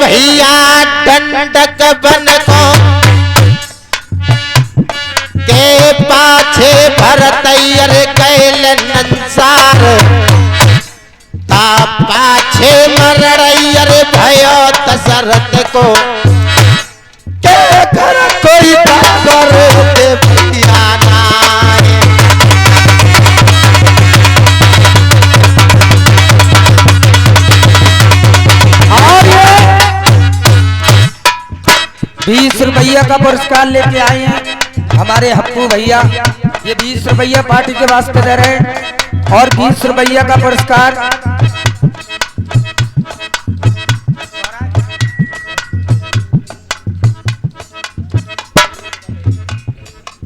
भैया दंडक बन को के पाछे भरतैयर कैल नंसार ता पाछे मरड़ैयर भयो दशरथ को के घर कोई खबर दे भैया नाय। और ये 20 रुपया का पुरस्कार लेके आए हैं हमारे हप्पू भैया। ये 20 रुपया पार्टी के वास्ते दे रहे हैं और 20 रुपया का पुरस्कार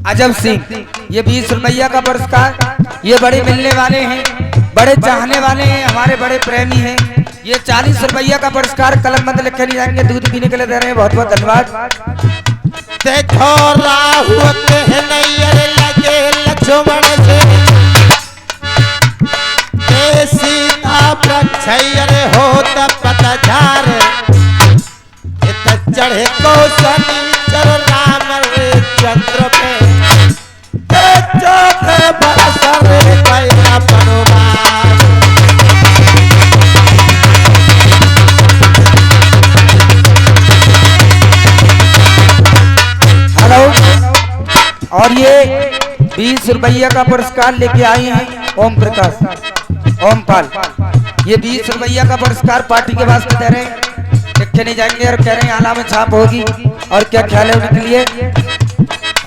अजब सिंह। ये 20 रुपया का पुरस्कार ये बड़े मिलने वाले हैं, बड़े चाहने वाले हैं, हमारे बड़े प्रेमी हैं। ये 40 रुपया का पुरस्कार कलम बंद लिख के नहीं जाएंगे, दूध पीने के लिए दे रहे हैं। बहुत बहुत धन्यवाद। देखो राहु कहनैयर लगे लक्ष्मण से सीता प्रक्षयर हो पतझार चढ़े को शनिचर राम चंद्र पे बरसर गया पनुवार। हेलो। और ये 20 रुपया का पुरस्कार लेके आए हैं ओम प्रकाश ओमपाल। ये 20 रुपया का पुरस्कार पार्टी के वास्ते दे रहे हैं, लिखे नहीं जाएंगे और कह रहे हैं आला में छाप होगी। और क्या ख्याल है उनके लिए?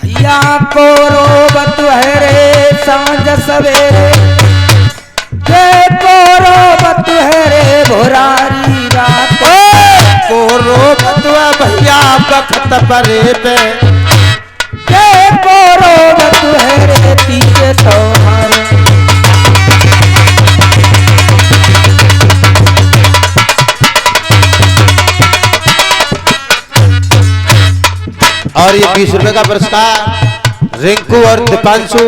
भैया को रोबत है रे सांझ सवेरे को रोबत है रे भोरारी रात को रोबत भैया बखत परे पे को रोबत है रे तीजे तुम्हारे। और ये 20 रुपए का पुरस्कार रिंकू और दीपांशु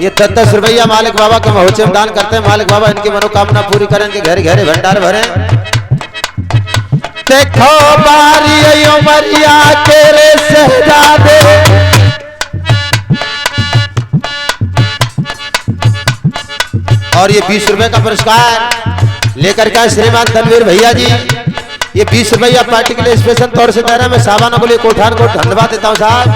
ये 10-10 रुपया मालिक बाबा के महोत्सव दान करते हैं। मालिक बाबा इनकी मनोकामना पूरी करें, इनके घर घरे भंडार भरे। देखो बारी उमरिया तेरे शहजादे और ये 20 रुपए का पुरस्कार लेकर के श्रीमान तनवीर भैया जी। ये 20 रुपया पार्टी के लिए स्पेशल तौर से दे रहे हैं। मैं साबानों के लिए कोठान को धन्यवाद देता हूँ साहब।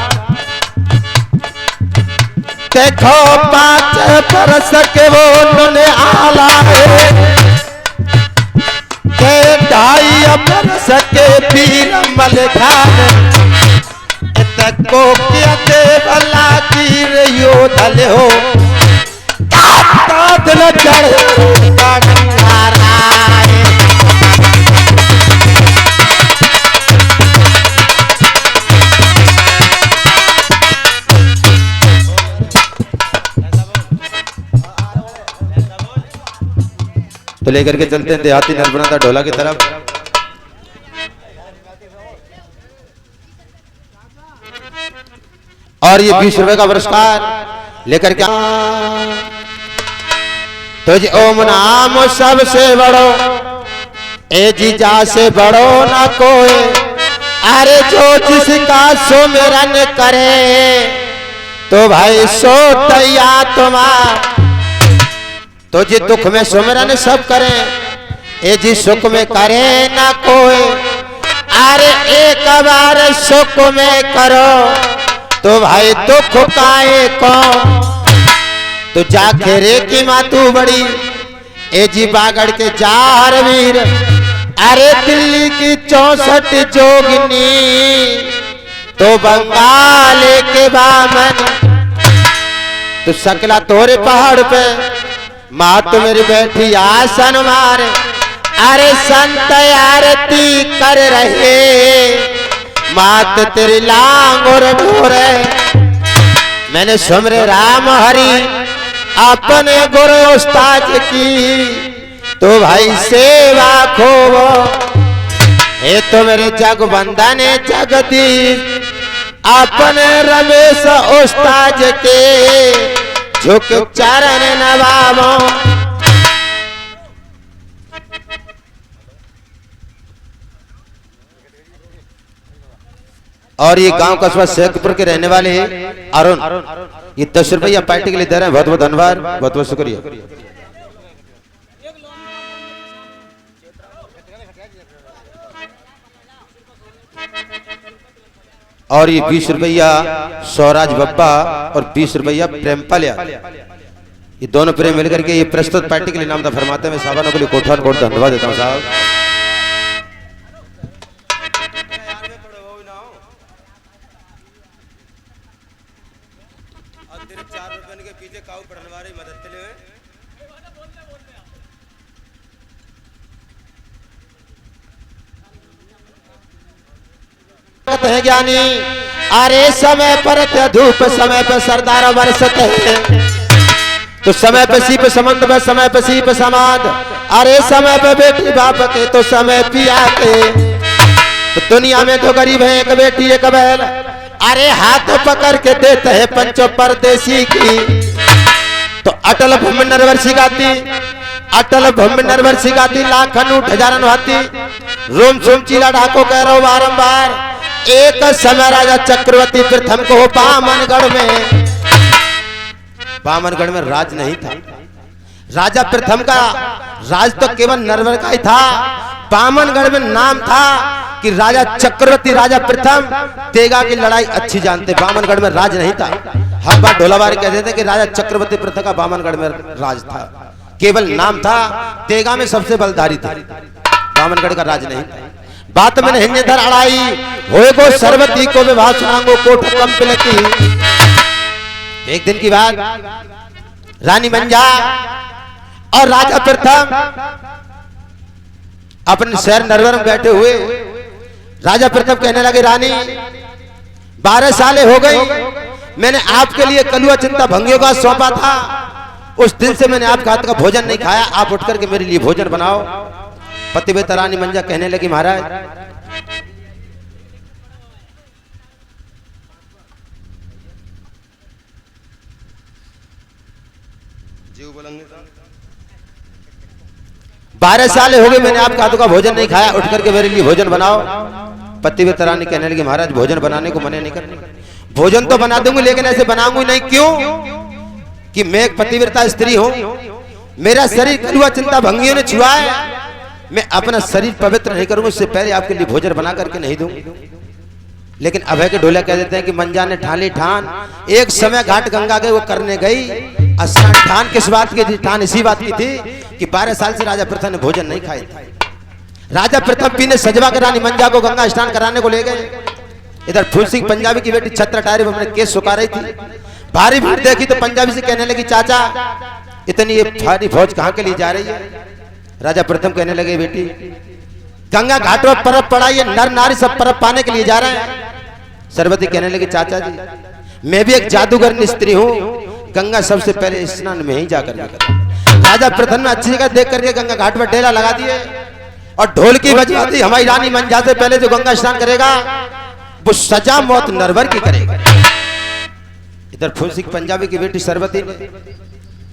देखो 5 बरस के वो उन्होंने आला के 2.5 बरस के पीर मलखान को क्या देवला की योधल हो कादल चढ़े तो लेकर के चलते हैं देहाती नरबनाता ढोला की तरफ। और ये 20 रुपए का पुरस्कार लेकर के तो जी ओम नाम सबसे बड़ो ए जीजा से बड़ो ना कोई। अरे जो जिसका सुमिरन करे तो भाई सो तैया तुम्हारा तो जी दुख में सुमिरन सब करें ए जी सुख में करे ना कोई। अरे एक बार सुख में करो तो भाई दुख काए को तो जाके रे की मातू बड़ी ए जी बागड़ के 4 वीर। अरे दिल्ली की 64 जोगिनी तो बंगाल के बामन तो सकला तोरे पहाड़ पे माँ तो मेरी बैठी आसन मारे। अरे संत आरती कर रहे मात तेरी लांगुर ढोरे। मैंने सुमरे राम हरि अपने गुरु उस्ताद की तो भाई सेवा खोवो। हे तो मेरे जग बंधन जगदीश अपने रमेश उस्ताद के झुक चरण नवामो। और ये गांव कस्बा शेखपुर के रहने वाले हैं अरुण, ये 10 रुपया पार्टी के लिए दे रहे हैं। बहुत बहुत धन्यवाद, बहुत बहुत शुक्रिया। और ये 20 रुपया स्वराज बब्बा और 20 रुपया प्रेमपाल, ये दोनों प्रेम मिलकर के ये प्रस्तुत पार्टी के लिए नाम फरमाते हैं। मैं साहबानों के लिए कोठान कोट धन्यवाद देता हूँ साहब। है ज्ञानी, अरे समय पर धूप, समय पर सरदार बरसत है, तो समय पे सीप समंद में, समय पे सीप समाद, अरे समय पे बेटी बाप के, तो समय पिया के। तो दुनिया में तो गरीब है एक बेटी एक बैल, अरे हाथ पकड़ के देते हैं पंचो परदेसी की। तो अटल भूमि नरवर्षी गाती, अटल भूमि नरवर्षी गाती, लाखन उठ हजारन हाथी, रोम सोम चीला ढाको कह रहा हूं बारंबार। एक समय राजा चक्रवर्ती प्रथम को बामनगढ़ में, बामनगढ़ में राज नहीं था। राजा प्रथम का राज तो केवल नरवर का ही था। बामनगढ़ में नाम था कि राजा चक्रवर्ती, राजा प्रथम तेगा की लड़ाई अच्छी जानते। बामनगढ़ में राज नहीं था। हर बार ढोलाबारी कहते थे कि राजा चक्रवर्ती प्रथम का बामनगढ़ में राज था, केवल नाम था। तेगा में सबसे बलधारी थे, बामनगढ़ का राज नहीं था। बात में हिंजे धर अड़ाई होए को सरवती को विवाह सुनांगो कोठ कंपिल की। एक दिन की बात, रानी मंजा और राजा प्रथम अपने शहर नरवर में बैठे हुए। राजा प्रथम कहने लगे, रानी 12 सालें हो गई, मैंने आपके लिए कलुआ चिंता भंगियों का सौंपा था। उस दिन से मैंने आपके हाथ का भोजन नहीं खाया, आप उठ करके मेरे लिए भोजन बनाओ। पतिव्रता रानी मंजा कहने लगी, महाराज जीव बोलेंगे, 12 साल हो गए मैंने आपके हाथों का भोजन नहीं खाया, उठ करके मेरे लिए भोजन बनाओ। पतिव्रता रानी कहने लगी, महाराज भोजन बनाने को मना नहीं करने, भोजन तो बना दूंगी लेकिन ऐसे बनाऊंगी नहीं। क्यों? कि मैं एक पतिव्रता स्त्री हूं, मेरा शरीर कलुआ चिंता भंगियों ने छुआ है, मैं अपना शरीर पवित्र नहीं करूंगा, उससे पहले आपके लिए भोजन बना करके नहीं दूं। लेकिन अभय के ढोला कह देते हैं कि मंजा ने ठानी ठान, एक समय घाट गंगा गए वो करने गई। अस्नान ठान किस बात की थी? ठान इसी बात की थी कि 12 साल से राजा प्रथम ने भोजन नहीं खाए थे। राजा प्रथम पीने सजवा कर रानी मंजा को गंगा स्नान कराने को ले गए। इधर फूल सिंह पंजाबी की बेटी छत्र टायरे में अपने केस सुखा रही थी। भारी भीड़ देखी तो पंजाबी से कहने लगी, चाचा इतनी ये भारी फौज कहाँ के लिए जा रही है? राजा प्रथम कहने लगे, बेटी गंगा घाट पर परब पड़ा, ये नर नारी सब परब पाने के लिए जा रहे हैं। सरवती कहने लगी, चाचा जी मैं भी एक जादूगर स्त्री हूँ, गंगा सबसे पहले स्नान में ही जाकर राजा प्रथम ने अच्छी जगह देख करके गंगा घाट पर डेरा लगा दिए और ढोल की बजवा दी। हमारी रानी मंजा से पहले जो गंगा स्नान करेगा वो सजा मौत नरवर की करेगा। इधर फूल सिंह पंजाबी की बेटी सरवती ने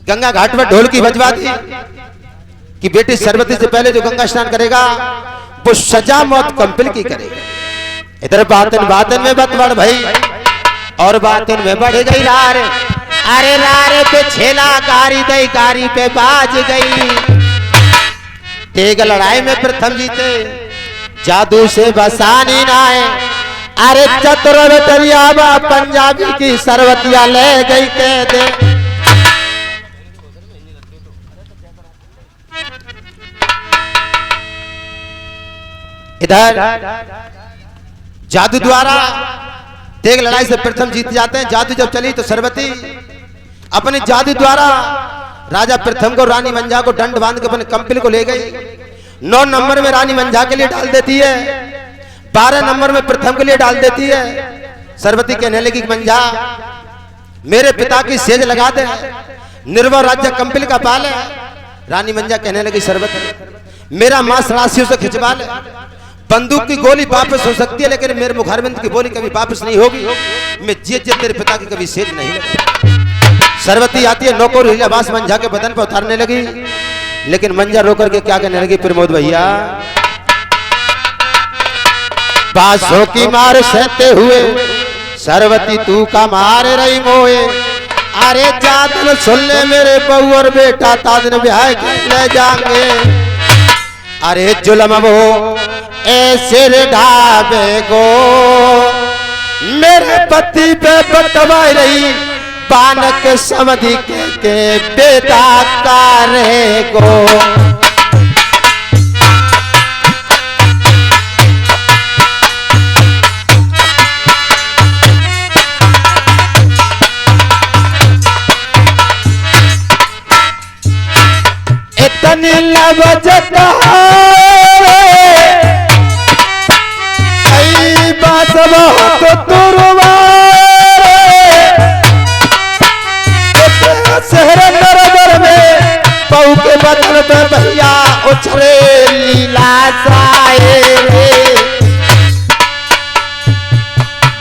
गंगा घाट पर ढोल की बजवा दी कि बेटी सरवती से पहले जो गंगा स्नान करेगा वो सजा मौत कंपिल की करेगा। इधर बातन बातन में बत बढ़ भाई और बातन में बढ़ गई रार, अरे रारे पे छेला गारी दई, गारी पे बाज गई। तेग लड़ाई में प्रथम जीते, जादू से बसानी नाए, अरे चतुरवतरियाबा पंजाबी की सरवतिया ले गई कह दे। इधर जादू द्वारा तेग लड़ाई से प्रथम जीत जाते हैं। जादू जब चली तो सरवती अपने जादू द्वारा राजा प्रथम को, रानी मंजा को दंड बांध के अपने कंपिल को ले गई। 9 नंबर में रानी मंजा के लिए डाल देती है, 12 नंबर में प्रथम के लिए डाल देती है। सरवती कहने लगी, मंजा मेरे पिता की सेज लगा दे, निर्भय राज्य कंपिल का पाल है। रानी मंजा कहने लगी, सरवती मेरा मांस राशियों से खिंचवा ले, बंदूक की गोली वापस हो सकती है लेकिन मेरे मुखारबिंद की गोली कभी वापस नहीं होगी। मैं जीत जीत तेरे पिता की कभी सेज नहीं लगा। सरवती आती है, नौकर हिलाबास मंजा के बदन पर उतारने लगी, लेकिन मंजा रोकर के क्या कहने लगी, प्रमोद भैया बांसों की मार सहते हुए सरवती तू का मार रही मोए। अरे जादन सुन ले मेरे बहू और बेटा तादन ब्याह ले जाएंगे। अरे जुल्म वो ऐसे ढाबे गो मेरे पति पे बटवा रही बानक समधि के बेटा करे गो। इतनी लवजता कई बात बहुत शहर नरबर में पऊ के बदल में भैया उछले लीला जाए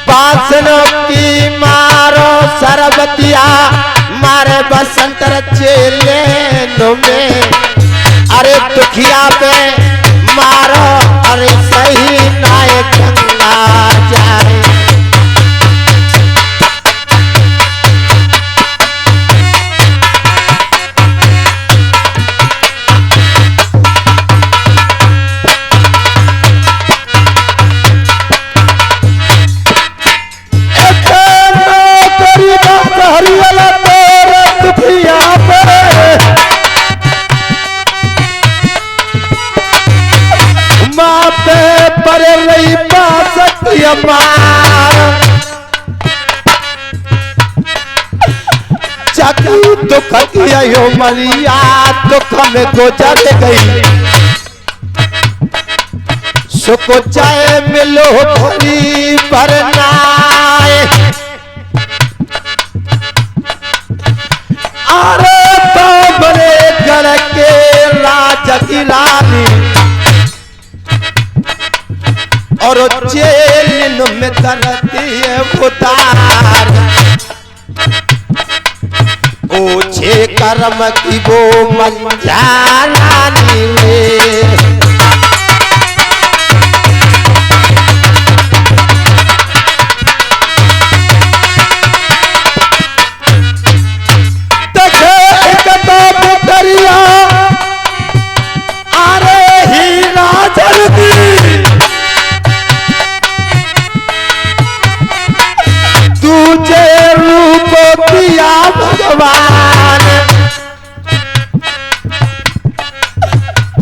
बासनों की मारो सरबतिया मारे बसंत चेले में। अरे दुखिया पे मारो अरे सही नायक गंगा जाए। चकू दुख किया यो मलिया दुख में गुजर गई सुख चाहे मिलो भरी भरनाए। अरे तो बड़े घर के राजा की रानी और जेल में दरती है उतार ओछे कर्म की वो मंजारानी देखे किताब दरिया अरे हीरा जल्दी तुझे रूप दिया भगवान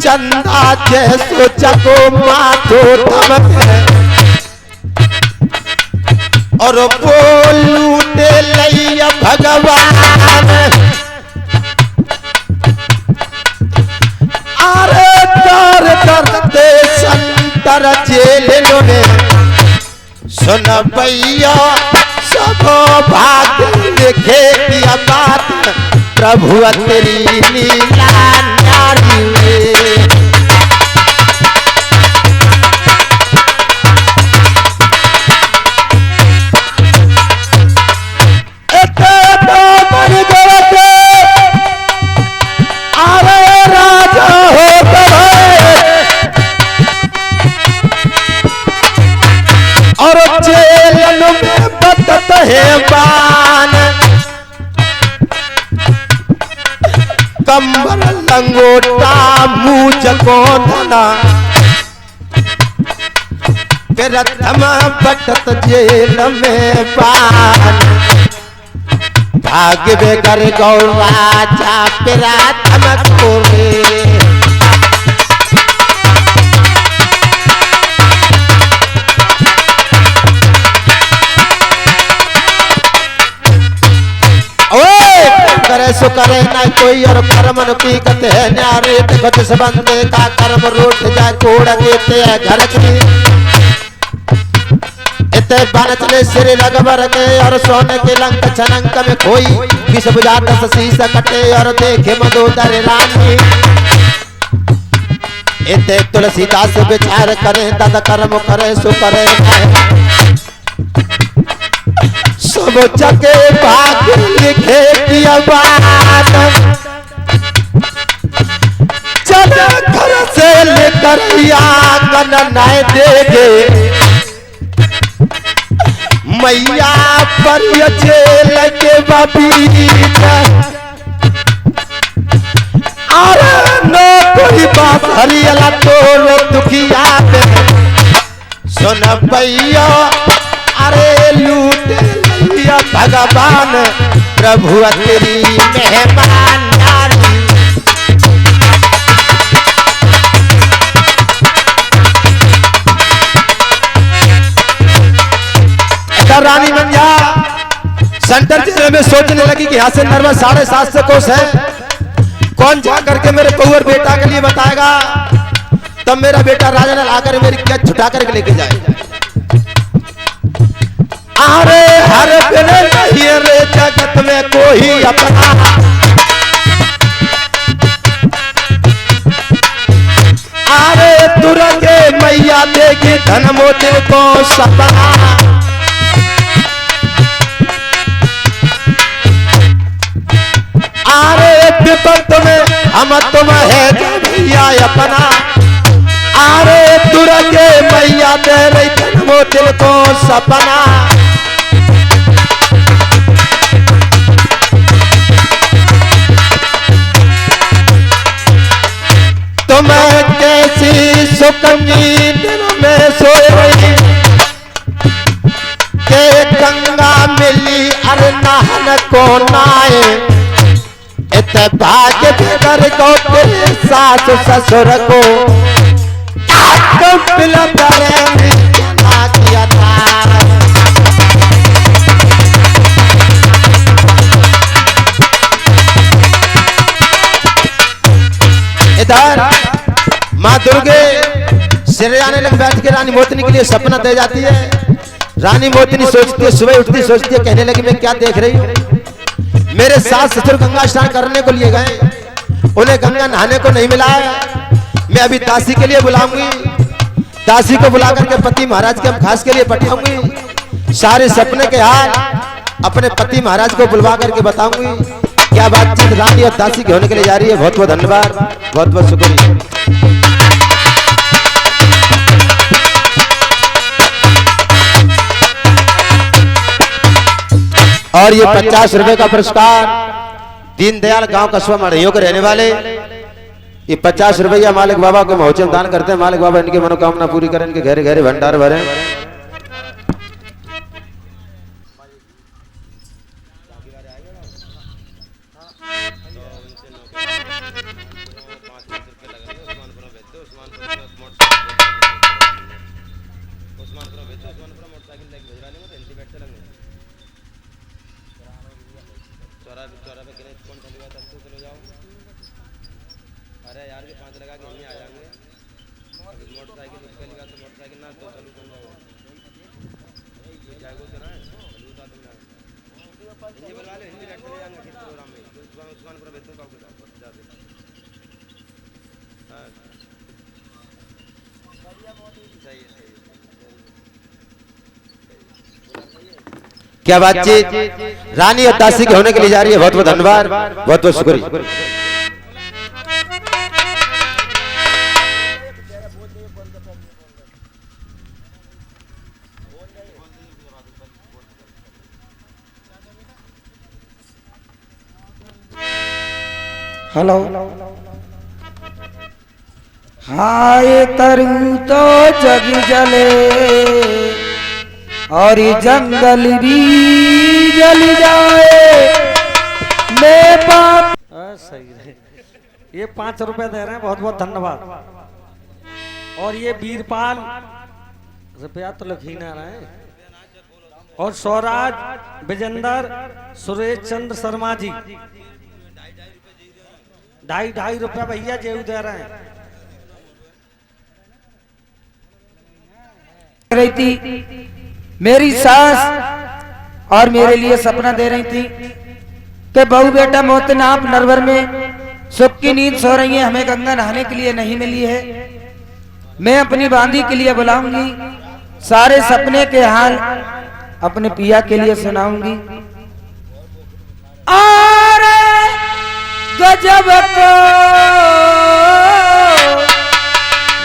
चंदा जैसो जगो माथो धमके और वो लूटे लैया भगवान। अरे दर करते संतर जेलों में सुन भैया सब भाग्य लिखे दिया बात प्रभु तेरी लीला न्यारी कंबर लंगोटा मुझ को धना प्रथम बटत जेल में पान भाग्य बेकर गौराजा प्रथम कोरे। करे सो करे ना कोई और कर्म की कते है न्यारे बच सबंदे का कर्म रूठ जाए कोड़ देते है घर की इते बन चले सिर रगबर के और सोने के लंक छनंक में खोई किस बुझाता शीशा कटे और देखे मदोदर रानी इते तुलसीदास विचार करे तद कर्म करे सो करे सब जगे भाग्य लिखे दिया बात चल घर से लेकर आंगन न देगे मैया पर चेल के बबीता अरे नो कोई बात हरियला तोरो दुखिया पे सुन भैया अरे लूट लिया भगवान प्रभु तेरी मेहमान रानी मंजा सेंटर जेल में सोचने लगी कि यहाँ से नर्मदा 750 कोस है, कौन जा करके मेरे पौर बेटा के लिए बताएगा, तब मेरा बेटा राजा ने आकर मेरी कैद छुटा करके लेके जाएगा। अरे हर बिन नहीं रे जगत में कोई अपना, अरे तुरंगे मैया देगी धन मोती को सपना। अरे विपत्त में हम तुम है भैया अपना, अरे तुरंगे मैया दे रही धन मोती को सपना। तुम्हें कैसी सुकंजी दिन में सोए रही के गंगा मिली अरे नहन को नाए, इत भाग्य बिगर को तेरे सास ससुर को किया था। इधर माँ दुर्गे सिरयाने लग बैठ के रानी मोतनी के लिए सपना दे जाती है। रानी मोतनी सोचती है, सुबह उठती सोचती है, कहने लगी मैं क्या देख रही हूँ, मेरे सास ससुर गंगा स्नान करने को लिए गए, उन्हें गंगा नहाने को नहीं मिला है। मैं अभी दासी के लिए बुलाऊंगी, दासी को बुला करके पति महाराज के हम खास के लिए पठाऊंगी, सारे सपने के हाल अपने पति महाराज को बुलवा करके बताऊंगी। क्या बातचीत रानी और दासी की होने के लिए जा रही है। बहुत बहुत धन्यवाद, बहुत बहुत शुक्रिया। और ये 50 रुपए का पुरस्कार दीनदयाल गांव कस्बा मढ़ियों के रहने वाले ये 50 रुपया मालिक बाबा को महोत्सव में दान करते हैं। मालिक बाबा इनकी मनोकामना पूरी करें, इनके गहरे गहरे भंडार भरें। अरे यार के 5 लगा के यहीं आ जाएंगे। मोटरसाइकिल उसके लिए तो मोटरसाइकिल ना तो चलू चल जाओ ये जागो चला है चलू ता तुम ये बुला ले हिंदी बैठ चले जाएंगे किस प्रोग्राम में तो दुकान पर बेचूं का जा दे। हां सही है क्या बातचीत रानी और दासी के होने के लिए जा रही है। बहुत बहुत धन्यवाद, बहुत बहुत शुक्रिया। हेलो हाय करूं तो जग जले और ये जंगल भी जल जाए मैं पाप। सही है। ये 5 रुपए दे रहे हैं, बहुत बहुत धन्यवाद। और ये वीरपाल रुपया तो लिख ही ना रहे। और स्वराज विजेंद्र सुरेश चंद्र शर्मा जी 2.5 रुपया भैया जेऊ दे रहे हैं। रही थी मेरी सास और मेरे लिए सपना दे रही थी कि बहू बेटा मोहतन आप नरवर में सुख की नींद सो रही है, हमें गंगा नहाने के लिए नहीं मिली है। मैं अपनी बांदी के लिए बुलाऊंगी, सारे सपने के हाल अपने पिया के लिए सुनाऊंगी। और गजब को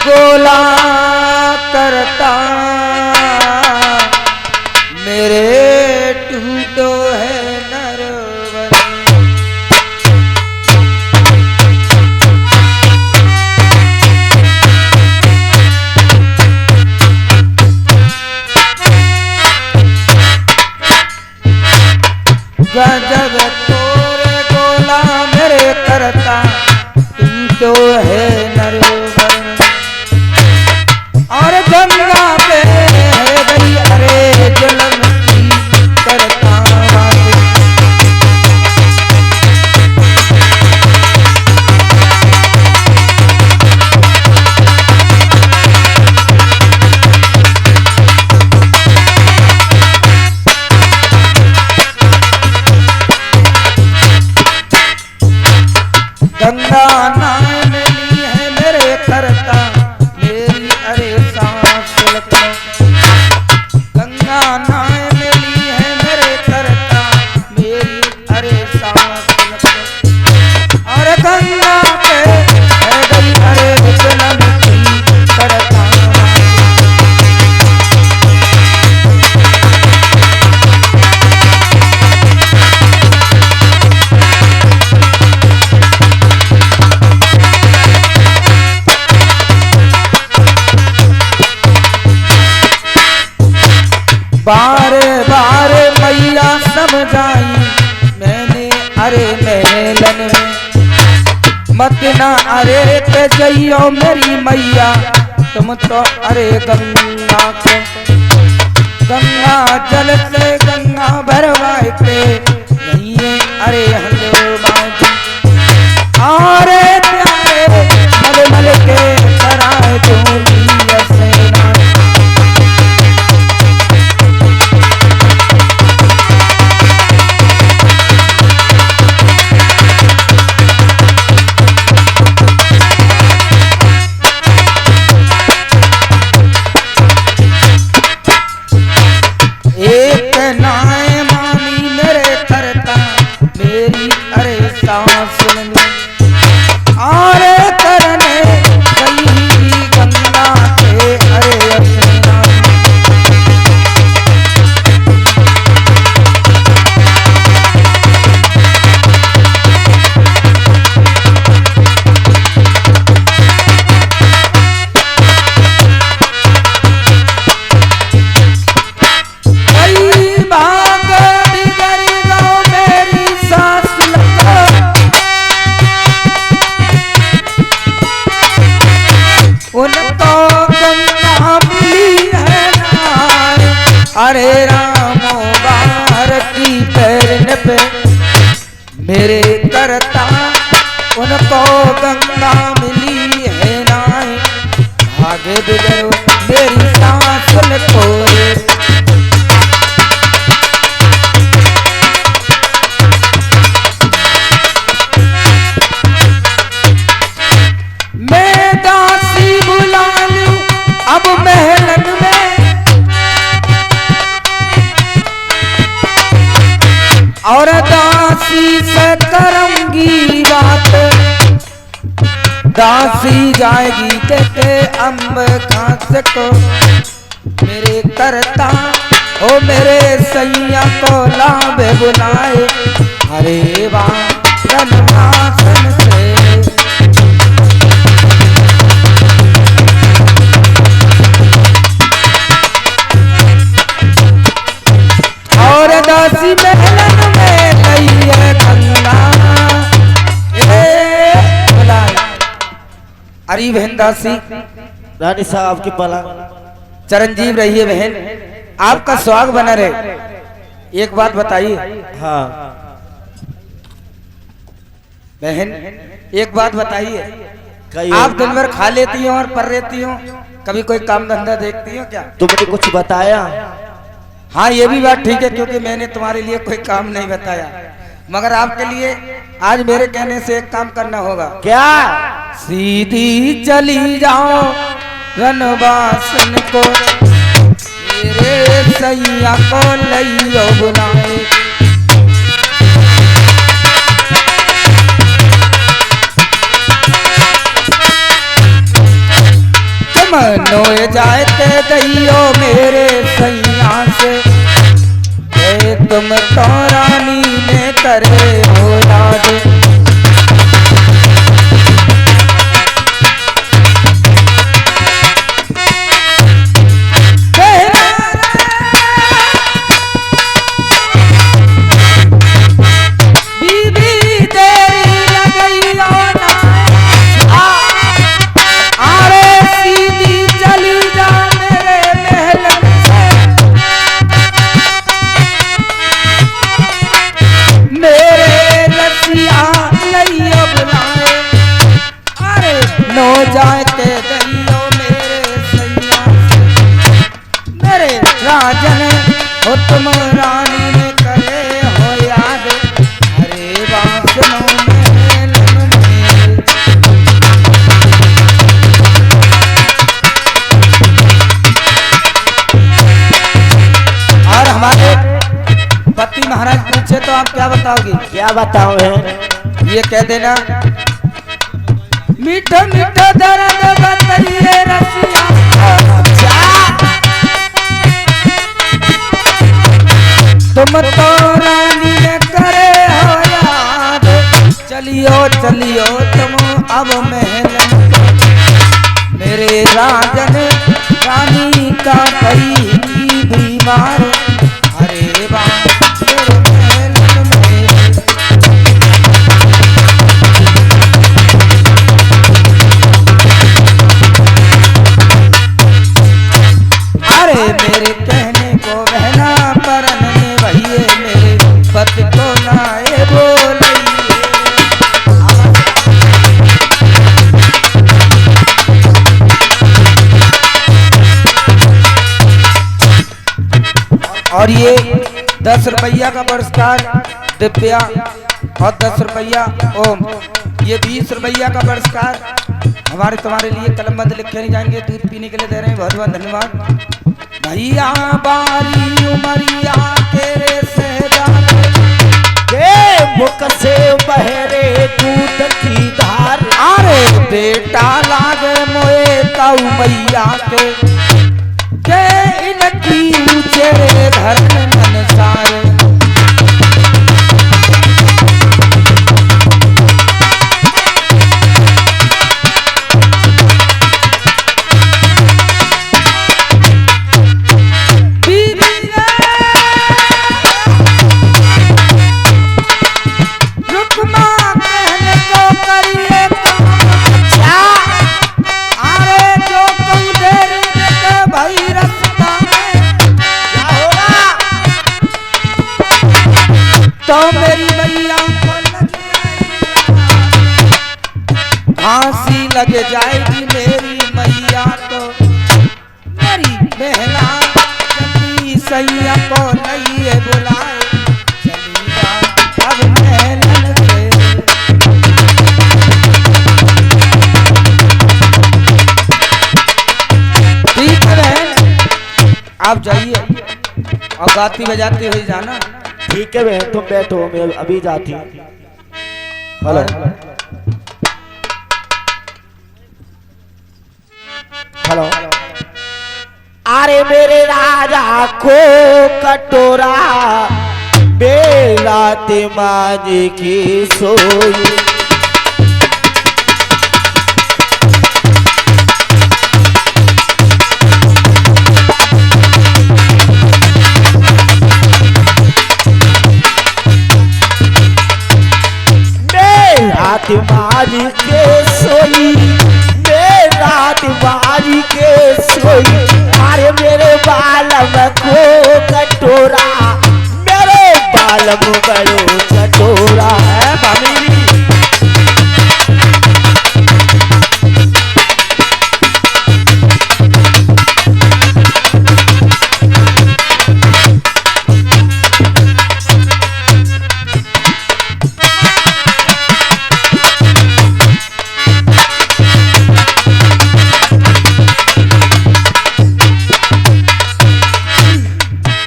गोला करता मेरे गजब तोरे गोला मेरे करता तू तो है नरवर और गंगा पे है गई अरे जलन की करता गंगा नाय मिली है मेरे करता मेरी अरे सांस लगता गंगा नाय मिली है मेरे करता मेरी अरे सांस लगता और गंगा पे है गई अरे जलन की करता बारे बारे मैया समझाई मैंने अरे मेलन में मत ना अरे पे जइयो मेरी मैया तुम तो अरे गंगा को गंगा जल से गंगा भरवाए पे नहीं है अरे हनुमान अरे प्यारे मल मल के कराए दूंगी सेना एक नाय मामी मेरे करता मेरी अरे सांस अरे करने गई गंगा के अरे स्नान उनको गंगा मिली है नार अरे रामो भारती पैरन पे मेरे करता उनको गंगा मिली है नार आगे बिगड़ो मेरी सांस को मैं दासी बुला लूं अब महलन में और दासी से करूंगी बात दासी जाएगी कहते अम्ब खास को मेरे करता ओ मेरे सैया को लाभ बुलाए अरे वाह रनवासन से और दासी महलन में गई है गंगा अरे बहन दासी रानी साहब की पला चिरंजीव रहिए बहन आपका स्वागत बना रहे। एक बात बताइए हाँ बहन एक बात बताइए कहिए। आप दिन भर खा लेती हो और पर रहती हो कभी कोई काम धंधा देखती हो क्या? तुमने कुछ बताया? हाँ ये भी बात ठीक है क्योंकि मैंने तुम्हारे लिए कोई काम नहीं बताया मगर आपके लिए आज मेरे कहने से एक काम करना होगा। क्या? सीधी चली जाओ रनवासन को मेरे सैया को लइयो बुलाए मनो जाते दैयो मेरे सैया से तुम तो रानी ने करे हो याद तुम रानी ने करे हो याद अरे बासनों में लन में। और हमारे पति महाराज पूछे तो आप क्या बताओगे? क्या बताऊं है? ये कह देना मीठा मीठा दर्द बताइए रसिया तुम तो रानी ने करे हो याद चलियो चलियो तुम अब महल मेरे राजन रानी का कई की बीमार अरे बाप मेरे महल में। अरे मेरे कहने को बहना परन में भैये मेरे पति को नाए बोलिए। और ये 10 रुपया का पुरस्कार दिव्या और 10 रुपया ओम, ये 20 रुपया का पुरस्कार हमारे तुम्हारे लिए कलमबंद लिखे नहीं जाएंगे, दूध पीने के लिए दे रहे हैं। बहुत बहुत धन्यवाद। भैया बारी उमरिया तेरे से मुख से बहरे दूध की धार अरे बेटा लागे मोए ताऊ मैया के इनकी ऊंचे घर में मनसार तो मेरी मैया को फांसी लग जाएगी मेरी मैया को मेरी बहना जल्दी सैया को नहीं बुलाए चली जा अब महलन से। ठीक है बहन आप जाइए और गाती बजाती हुई जाना। ठीक है बहन तुम बैठो मैं अभी जाती हूँ। हेलो हेलो अरे मेरे राजा को कटोरा बेला मांझी की सोई रात बाजी के सोई रात बाजी के सोई अरे मेरे बालम को कटोरा मेरे बालम बड़ो कटोरा है भाभी।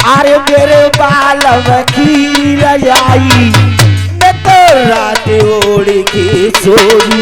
अरे मेरे बालम की रजाई मैं तो रात ओढ़ के सोई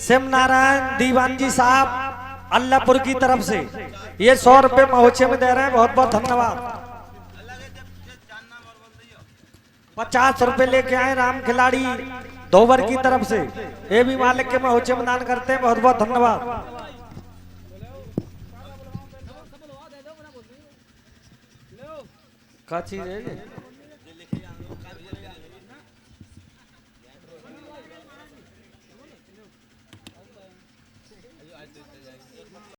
शिव नारायण दीवान जी साहब अल्लाहपुर की तरफ से ये 100 रुपए महोत्सव में दे रहे हैं, बहुत बहुत धन्यवाद। 50 रुपए लेके आए राम खिलाड़ी दोवर की तरफ से, ये भी मालिक के महोत्सव में दान करते हैं, बहुत बहुत धन्यवाद। का चीज है ये?